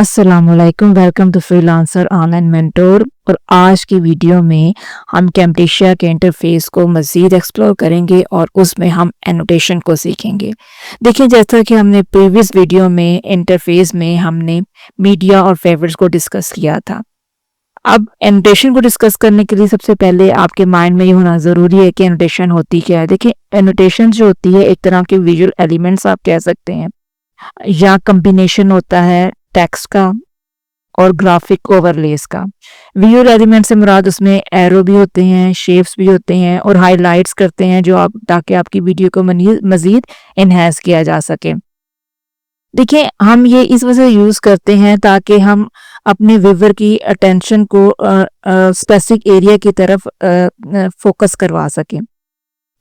अस्सलामुअलैकुम, welcome to freelancer online mentor. और आज की वीडियो में हम कैम्टेशिया के इंटरफेस को मज़ीद एक्सप्लोर करेंगे और उसमें हम एनोटेशन को सीखेंगे। देखिए, जैसा कि हमने प्रीवियस वीडियो में इंटरफेस में हमने मीडिया और फेवरेट्स को डिस्कस किया था। अब एनोटेशन को डिस्कस करने के लिए सबसे पहले आपके माइंड में ये होना ज़रूरी है कि एनोटेशन होती क्या है। देखिए, एनोटेशन जो होती है एक तरह के विजुअल एलिमेंट्स आप कह सकते हैं, या कम्बिनेशन होता है टेक्स्ट का और ग्राफिक ओवरलेस का। विजुअल एलिमेंट से मुराद उसमें एरो भी होते हैं, शेप्स भी होते हैं और हाइलाइट्स करते हैं जो आप ताकि आपकी वीडियो को मजीद इन्हेंस किया जा सके। देखिए, हम ये इस वजह से यूज़ करते हैं ताकि हम अपने व्यूअर की अटेंशन को स्पेसिफिक एरिया की तरफ फोकस करवा सकें।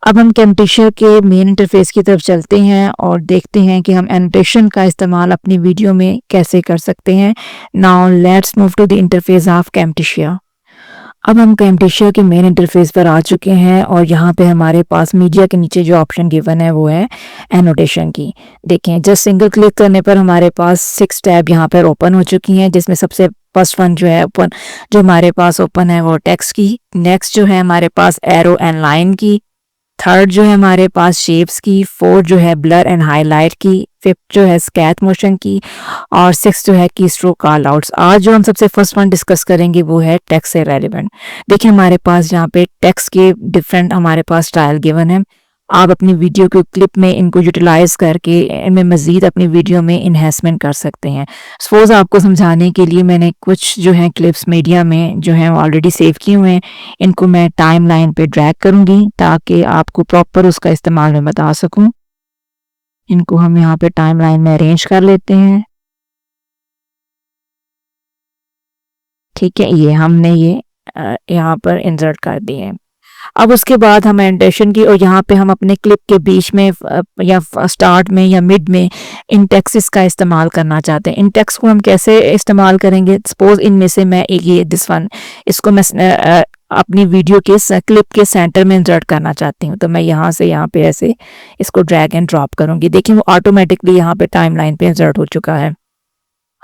अब हम कैम्टेशिया के मेन इंटरफेस की तरफ चलते हैं और देखते हैं कि हम एनोटेशन का इस्तेमाल अपनी वीडियो में कैसे कर सकते हैं। Now let's move to the interface of Camtasia. अब हम कैम्टेशिया के मेन इंटरफेस पर आ चुके हैं और यहाँ पे हमारे पास मीडिया के नीचे जो ऑप्शन गिवन है वो है एनोटेशन की। देखें, जस्ट सिंगल क्लिक करने पर हमारे पास 6 टैब यहाँ पर ओपन हो चुकी हैं, जिसमें सबसे फर्स्ट वन जो हमारे पास ओपन है वो टेक्स्ट की। नेक्स्ट जो है हमारे पास एरो एंड लाइन की। थर्ड जो है हमारे पास शेप्स की। फोर्थ जो है ब्लर एंड हाईलाइट की। फिफ्थ जो है स्केच मोशन की। और सिक्स जो है की स्ट्रोक कॉल आउट्स। आज जो हम सबसे फर्स्ट वन डिस्कस करेंगे वो है टेक्स्ट से रेलिवेंट। देखिए, हमारे पास यहाँ पे टेक्स्ट के डिफरेंट हमारे पास स्टाइल गिवन है। आप अपनी वीडियो के क्लिप में इनको यूटिलाइज करके इनमें मजीद अपनी वीडियो में इन्हेंसमेंट कर सकते हैं। सपोज आपको समझाने के लिए मैंने कुछ जो है क्लिप्स मीडिया में जो है ऑलरेडी सेव किए हुए हैं, इनको मैं टाइम लाइन पे ड्रैग करूंगी ताकि आपको प्रॉपर उसका इस्तेमाल मैं बता सकूं। इनको हम यहाँ पे टाइम लाइन में अरेंज कर लेते हैं। ठीक है, ये हमने ये यहाँ पर इंसर्ट कर दिए हैं। अब उसके बाद हम एनोटेशन की और यहाँ पे हम अपने क्लिप के बीच में या स्टार्ट में या मिड में इन टेक्स्ट का इस्तेमाल करना चाहते हैं। इन टेक्स्ट को हम कैसे इस्तेमाल करेंगे? सपोज इनमें से मैं एक ये दिस वन इसको मैं अपनी वीडियो के क्लिप के सेंटर में इंसर्ट करना चाहती हूँ, तो मैं यहाँ से यहाँ पे ऐसे इसको ड्रैग एंड ड्रॉप करूँगी। देखिए, वो ऑटोमेटिकली यहाँ पे टाइम लाइन पे इंसर्ट हो चुका है।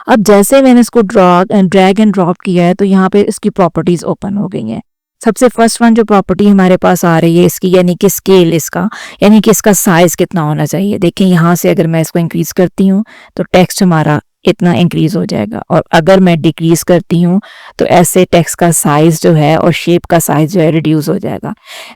अब जैसे मैंने इसको ड्रैग एंड ड्रॉप किया है तो यहाँ पे इसकी प्रॉपर्टीज ओपन हो गई हैं। सबसे फर्स्ट वन जो प्रॉपर्टी हमारे पास आ रही है इसकी, यानी कि स्केल इसका, यानी कि इसका साइज कितना होना चाहिए। देखिए, यहाँ से अगर मैं इसको इंक्रीज करती हूँ तो टेक्स्ट हमारा इतना इंक्रीज हो जाएगा, और अगर मैं डिक्रीज करती हूँ तो ऐसे टेक्स्ट का साइज जो है और शेप का साइज जो है रिड्यूस हो जाएगा।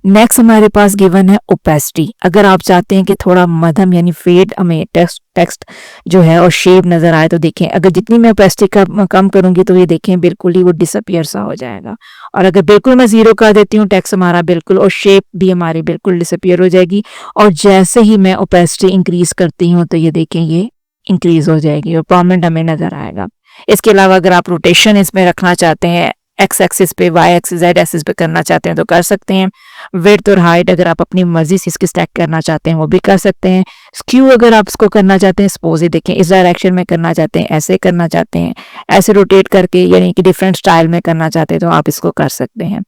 नेक्स्ट हमारे पास गिवन है ओपेसिटी। अगर आप चाहते हैं कि थोड़ा मध्यम यानी फेड हमें टेक्स्ट जो है और शेप नजर आए तो देखें, अगर जितनी मैं ओपेसिटी कम करूंगी तो ये देखें बिल्कुल ही वो डिसअपियर सा हो जाएगा। और अगर बिल्कुल मैं 0 कर देती हूँ, टेक्स्ट हमारा बिल्कुल और शेप भी हमारी बिल्कुल डिसअपियर हो जाएगी। और जैसे ही मैं ओपेसिटी इंक्रीज करती हूँ तो ये देखें ये इंक्रीज हो जाएगी और प्रोमिनेंट हमें नजर आएगा। इसके अलावा अगर आप रोटेशन इसमें रखना चाहते हैं, एक्स एक्सिस पे, वाई एक्सिस, जेड एक्सिस पे करना चाहते हैं तो कर सकते हैं। विड्थ और हाइट अगर आप अपनी मर्जी से इसकी स्टैक करना चाहते हैं वो भी कर सकते हैं। स्क्यू अगर आप इसको करना चाहते हैं, सपोज देखें इस डायरेक्शन में करना चाहते हैं, ऐसे करना चाहते हैं, ऐसे रोटेट करके यानी कि डिफरेंट स्टाइल में करना चाहते हैं तो आप इसको कर सकते हैं।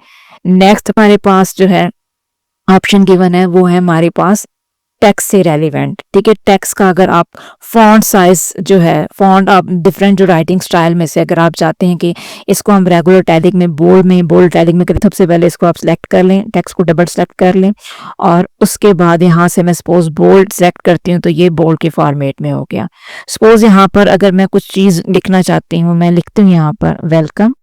नेक्स्ट हमारे पास जो है ऑप्शन गिवन है वो है हमारे पास टेक्स्ट से रेलिवेंट। ठीक है, टेक्स्ट का अगर आप फॉन्ट साइज जो है, फॉन्ट आप डिफरेंट जो राइटिंग स्टाइल में से अगर आप चाहते हैं कि इसको हम रेगुलर टैलिक में बोल्ड टैलिक में करें, सबसे पहले इसको आप सिलेक्ट कर लें, टेक्स्ट को डबल सेलेक्ट कर लें और उसके बाद यहाँ से मैं सपोज बोल्ड सेलेक्ट करती हूँ तो ये बोल्ड के फॉर्मेट में हो गया। सपोज यहाँ पर अगर मैं कुछ चीज़ लिखना चाहती हूँ, मैं लिखती हूँ यहाँ पर वेलकम।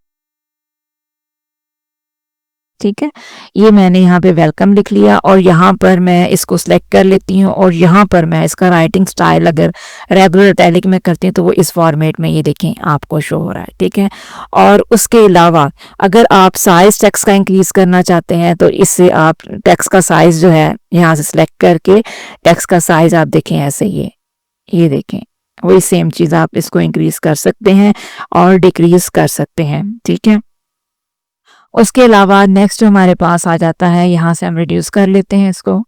ठीक है, ये मैंने यहाँ पे वेलकम लिख लिया और यहाँ पर मैं इसको सिलेक्ट कर लेती हूँ और यहाँ पर मैं इसका राइटिंग स्टाइल अगर रेगुलर इटैलिक में करती हूँ तो वो इस फॉर्मेट में ये देखें आपको शो हो रहा है। ठीक है, और उसके अलावा अगर आप साइज टेक्स्ट का इंक्रीज करना चाहते हैं तो इससे आप टेक्स्ट का साइज जो है यहाँ से सिलेक्ट करके टेक्स्ट का साइज आप देखें ऐसे ये देखें, वही सेम चीज़ आप इसको इंक्रीज कर सकते हैं और डिक्रीज कर सकते हैं। ठीक है, उसके अलावा नेक्स्ट जो हमारे पास आ जाता है, यहाँ से हम रिड्यूस कर लेते हैं इसको।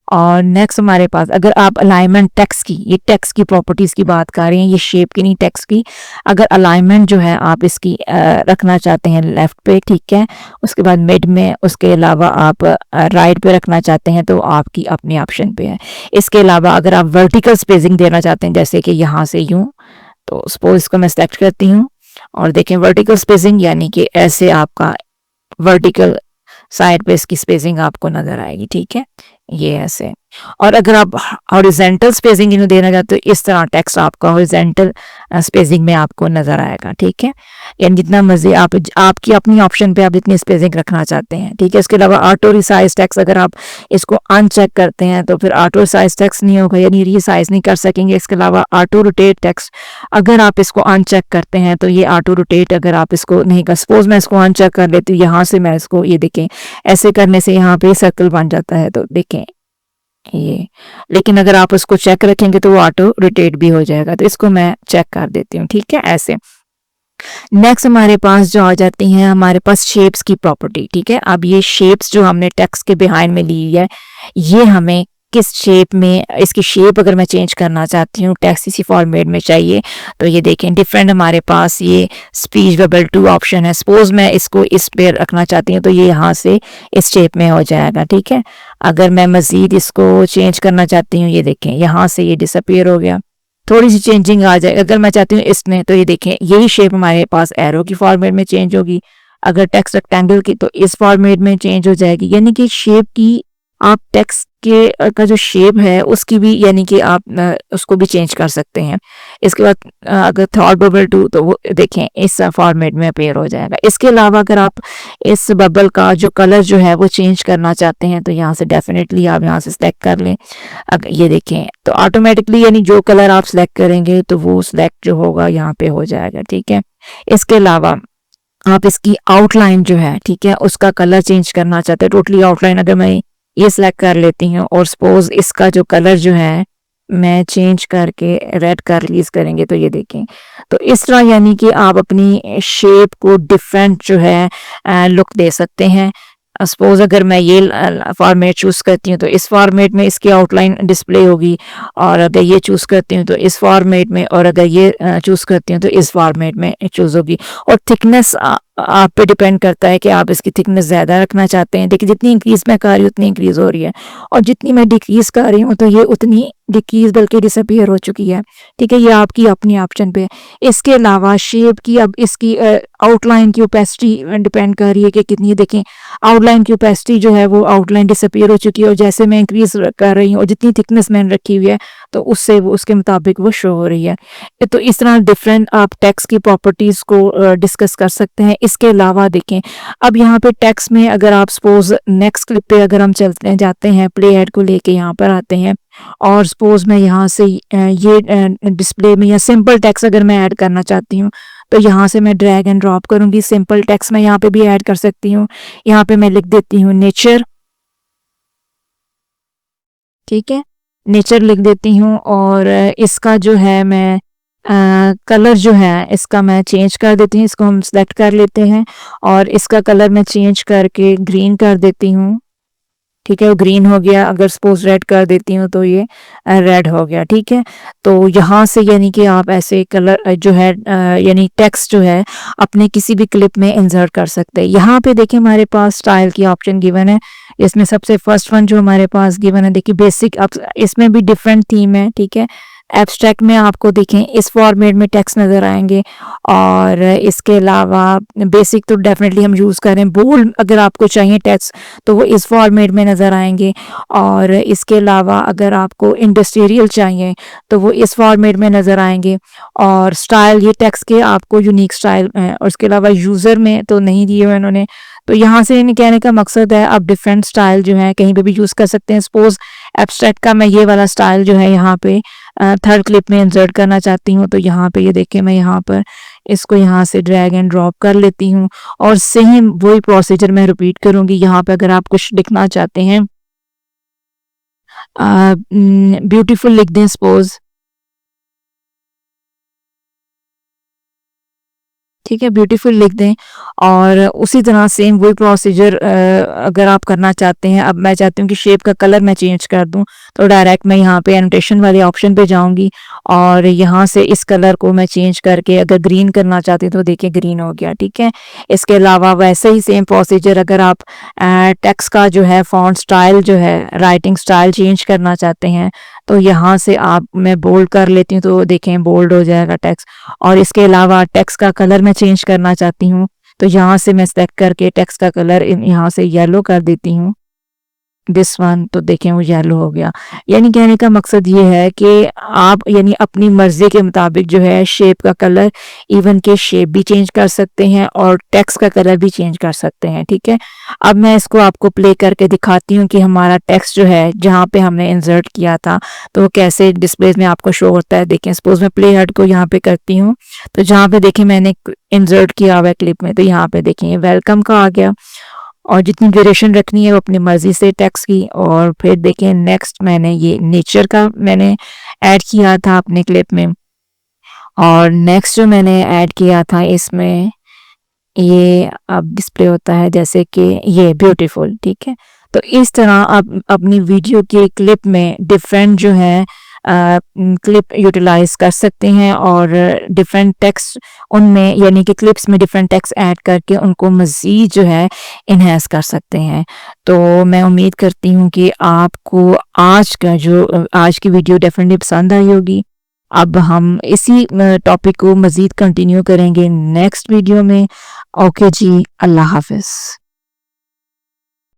और नेक्स्ट हमारे पास अगर आप अलाइनमेंट टेक्स्ट की, ये टेक्स्ट की प्रॉपर्टीज की बात कर रहे हैं, ये शेप की नहीं टेक्स्ट की, अगर अलाइनमेंट जो है आप इसकी रखना चाहते हैं लेफ्ट पे, ठीक है, उसके बाद मिड में, उसके अलावा आप राइट पे रखना चाहते हैं तो आपकी अपने ऑप्शन पे है। इसके अलावा अगर आप वर्टिकल स्पेसिंग देना चाहते हैं, जैसे कि यहाँ से यूं तो सपोज इसको मैं सेलेक्ट करती हूँ और देखें वर्टिकल स्पेसिंग, यानी कि ऐसे आपका वर्टिकल साइड पे इसकी स्पेसिंग आपको नजर आएगी। ठीक है, ये ऐसे। और अगर आप हॉरिजेंटल स्पेसिंग इन्हें देना चाहते हो, इस तरह टेक्स्ट आपका हॉरिजेंटल स्पेसिंग में आपको नजर आएगा। ठीक है, यानी जितना मर्जी आप आपकी अपनी ऑप्शन पे आप जितनी स्पेसिंग रखना चाहते हैं। ठीक है, इसके अलावा ऑटो रिसाइज टेक्स्ट अगर आप इसको अनचेक करते हैं तो फिर ऑटो रिसाइज टेक्स्ट नहीं होगा, यानी रीसाइज नहीं कर सकेंगे। इसके अलावा ऑटो रोटेट टेक्स्ट अगर आप इसको अनचेक करते हैं तो ये ऑटो रोटेट अगर आप इसको नहीं कर, सपोज मैं इसको अनचेक कर लेती हूँ, यहाँ से मैं इसको, ये देखें ऐसे करने से यहाँ पे सर्कल बन जाता है, तो देखें ये। लेकिन अगर आप उसको चेक रखेंगे तो वो ऑटो रोटेट भी हो जाएगा। तो इसको मैं चेक कर देती हूँ। ठीक है, ऐसे। नेक्स्ट हमारे पास जो आ जाती हैं हमारे पास शेप्स की प्रॉपर्टी। ठीक है, अब ये शेप्स जो हमने टेक्स्ट के बिहाइंड में ली है, ये हमें किस शेप में, इसकी शेप अगर मैं चेंज करना चाहती हूँ, टेक्स्ट इसी फॉर्मेट में चाहिए, तो ये देखें डिफरेंट हमारे पास ये स्पीच बबल 2 ऑप्शन है। सपोज मैं इसको इस पे रखना चाहती हूँ तो ये यहाँ से इस शेप में हो जाएगा। ठीक है, अगर मैं मजीद इसको चेंज करना चाहती हूँ, ये देखें यहाँ से ये डिसअपियर हो गया, थोड़ी सी चेंजिंग आ जाए। अगर मैं चाहती हूँ इसमें, तो ये देखें यही शेप हमारे पास एरो की फॉर्मेट में चेंज होगी। अगर टेक्स्ट रेक्टेंगल की तो इस फॉर्मेट में चेंज हो जाएगी। यानी कि शेप की आप टेक्स्ट के का जो शेप है उसकी भी, यानी कि आप उसको भी चेंज कर सकते हैं। इसके बाद अगर थॉट बबल 2 तो वो देखें इस फॉर्मेट में अपेयर हो जाएगा। इसके अलावा अगर आप इस बबल का जो कलर जो है वो चेंज करना चाहते हैं तो यहाँ से डेफिनेटली आप यहाँ से सिलेक्ट कर लें। अगर ये देखें तो ऑटोमेटिकली यानी जो कलर आप सिलेक्ट करेंगे तो वो सिलेक्ट जो होगा यहाँ पे हो जाएगा। ठीक है, इसके अलावा आप इसकी आउटलाइन जो है, ठीक है, उसका कलर चेंज करना चाहते हैं, टोटली आउटलाइन अगर मैं ये सिलेक्ट कर लेती हूँ और सपोज इसका जो कलर जो है मैं चेंज करके रेड कर रिलीज करेंगे तो ये देखें, तो इस तरह यानी कि आप अपनी शेप को डिफरेंट जो है लुक दे सकते हैं। सपोज अगर मैं ये फॉर्मेट चूज करती हूँ तो इस फॉर्मेट में इसकी आउटलाइन डिस्प्ले होगी, और अगर ये चूज करती हूँ तो इस फॉर्मेट में, और अगर ये चूज करती हूँ तो इस फॉर्मेट में चूज होगी। और थिकनेस आप पे डिपेंड करता है कि आप इसकी थिकनेस ज़्यादा रखना चाहते हैं। देखिए जितनी इंक्रीज मैं कर रही हूँ उतनी इंक्रीज हो रही है, और जितनी मैं डिक्रीज कर रही हूँ तो ये उतनी डिक्रीज बल्कि डिसअपियर हो चुकी है। ठीक है, ये आपकी अपनी ऑप्शन पे। इसके अलावा शेप की, अब इसकी आउटलाइन की ओपेसिटी डिपेंड कर रही है कि कितनी, देखें आउटलाइन की ओपेसिटी जो है वो आउटलाइन डिसअपियर हो चुकी है, और जैसे मैं इंक्रीज कर रही हूँ और जितनी थिकनेस मैंने रखी हुई है तो उससे वो उसके मुताबिक वो शो हो रही है। तो इस तरह डिफरेंट आप टेक्स्ट की प्रॉपर्टीज को डिस्कस कर सकते हैं। इसके अलावा देखें अब यहाँ पे टेक्स्ट में अगर आप सपोज नेक्स्ट क्लिप पे अगर हम चलते जाते हैं, प्ले हेड को लेके यहाँ पर आते हैं, और सपोज मैं यहाँ से ये डिस्प्ले में या सिंपल टेक्स्ट अगर मैं ऐड करना चाहती हूँ तो यहाँ से मैं ड्रैग एंड ड्रॉप करूंगी। सिंपल टेक्स्ट मैं यहाँ पे भी ऐड कर सकती हूँ। यहाँ पे मैं लिख देती हूँ नेचर। ठीक है, नेचर लिख देती हूँ, और इसका जो है मैं कलर जो है इसका मैं चेंज कर देती हूँ। इसको हम सेलेक्ट कर लेते हैं और इसका कलर मैं चेंज करके ग्रीन कर देती हूँ। ठीक है, वो ग्रीन हो गया। अगर सपोज रेड कर देती हूँ तो ये रेड हो गया। ठीक है, तो यहाँ से यानी कि आप ऐसे कलर जो है यानी टेक्स्ट जो है अपने किसी भी क्लिप में इंसर्ट कर सकते हैं। यहाँ पे देखिए हमारे पास स्टाइल की ऑप्शन गिवन है। इसमें सबसे फर्स्ट वन जो हमारे पास गिवन है, देखिए बेसिक, अब इसमें भी डिफरेंट थीम है। ठीक है, एब्स्ट्रैक्ट में आपको देखें इस फॉर्मेट में टेक्स्ट नज़र आएंगे, और इसके अलावा बेसिक तो डेफिनेटली हम यूज़ करें। बोल्ड अगर आपको चाहिए टेक्स्ट तो वो इस फॉर्मेट में नज़र आएंगे, और इसके अलावा अगर आपको इंडस्ट्रियल चाहिए तो वो इस फॉर्मेट में नज़र आएंगे। और स्टाइल, ये टेक्स्ट के आपको यूनिक स्टाइल है, और इसके अलावा यूज़र में तो नहीं दिए हुए उन्होंने। तो यहाँ से इन्हें कहने का मकसद है आप डिफरेंट स्टाइल जो है कहीं पे भी यूज़ कर सकते हैं। सपोज एब्स्ट्रैक्ट का मैं ये वाला स्टाइल जो है यहाँ पे थर्ड क्लिप में इंसर्ट करना चाहती हूँ, तो यहाँ पे ये देखिए मैं यहाँ पर इसको यहाँ से ड्रैग एंड ड्रॉप कर लेती हूँ, और सेम वही प्रोसीजर मैं रिपीट करूँगी। यहाँ पे अगर आप कुछ लिखना चाहते हैं, ब्यूटीफुल लिख दें सपोज। ठीक है, ब्यूटीफुल लिख दें, और उसी तरह सेम वही प्रोसीजर अगर आप करना चाहते हैं। अब मैं चाहती हूँ कि शेप का कलर मैं चेंज कर दूँ, तो डायरेक्ट मैं यहाँ पे एनोटेशन वाले ऑप्शन पे जाऊँगी, और यहाँ से इस कलर को मैं चेंज करके अगर ग्रीन करना चाहती हूँ तो देखिए ग्रीन हो गया। ठीक है, इसके अलावा वैसे ही सेम प्रोसीजर अगर आप टेक्स्ट का जो है फॉन्ट स्टाइल जो है, राइटिंग स्टाइल चेंज करना चाहते हैं तो यहाँ से आप मैं बोल्ड कर लेती हूँ तो देखें बोल्ड हो जाएगा टेक्स्ट। और इसके अलावा टेक्स्ट का कलर मैं चेंज करना चाहती हूँ तो यहाँ से मैं सेलेक्ट करके टेक्स्ट का कलर यहाँ से येलो कर देती हूँ, दिस वन, तो देखें वो येलो हो गया। यानी कहने का मकसद ये है कि आप यानी अपनी मर्जी के मुताबिक जो है शेप का कलर, इवन के शेप भी चेंज कर सकते हैं और टेक्स्ट का कलर भी चेंज कर सकते हैं। ठीक है, अब मैं इसको आपको प्ले करके दिखाती हूँ कि हमारा टेक्स्ट जो है जहाँ पे हमने इंसर्ट किया था तो वो कैसे डिस्प्ले में आपको शो होता है। देखें सपोज मैं प्ले हेड को यहाँ पे करती हूँ तो जहाँ पे देखें मैंने इंसर्ट किया हुआ है क्लिप में, तो यहाँ पे देखें वेलकम का आ गया और जितनी ड्यूरेशन रखनी है वो अपनी मर्जी से टेक्स्ट की। और फिर देखें नेक्स्ट मैंने ये नेचर का मैंने ऐड किया था अपने क्लिप में, और नेक्स्ट जो मैंने ऐड किया था इसमें ये अब डिस्प्ले होता है जैसे कि ये ब्यूटीफुल। ठीक है, तो इस तरह आप अपनी वीडियो के क्लिप में डिफरेंट जो है क्लिप यूटिलाइज कर सकते हैं और डिफरेंट टेक्स्ट उनमें यानी कि क्लिप्स में डिफरेंट टेक्स्ट ऐड करके उनको मज़ीद जो है इन्हेंस कर सकते हैं। तो मैं उम्मीद करती हूँ कि आपको आज की वीडियो डेफिनेटली पसंद आई होगी। अब हम इसी टॉपिक को मज़ीद कंटिन्यू करेंगे नेक्स्ट वीडियो में। ओके जी, अल्लाह हाफिज़।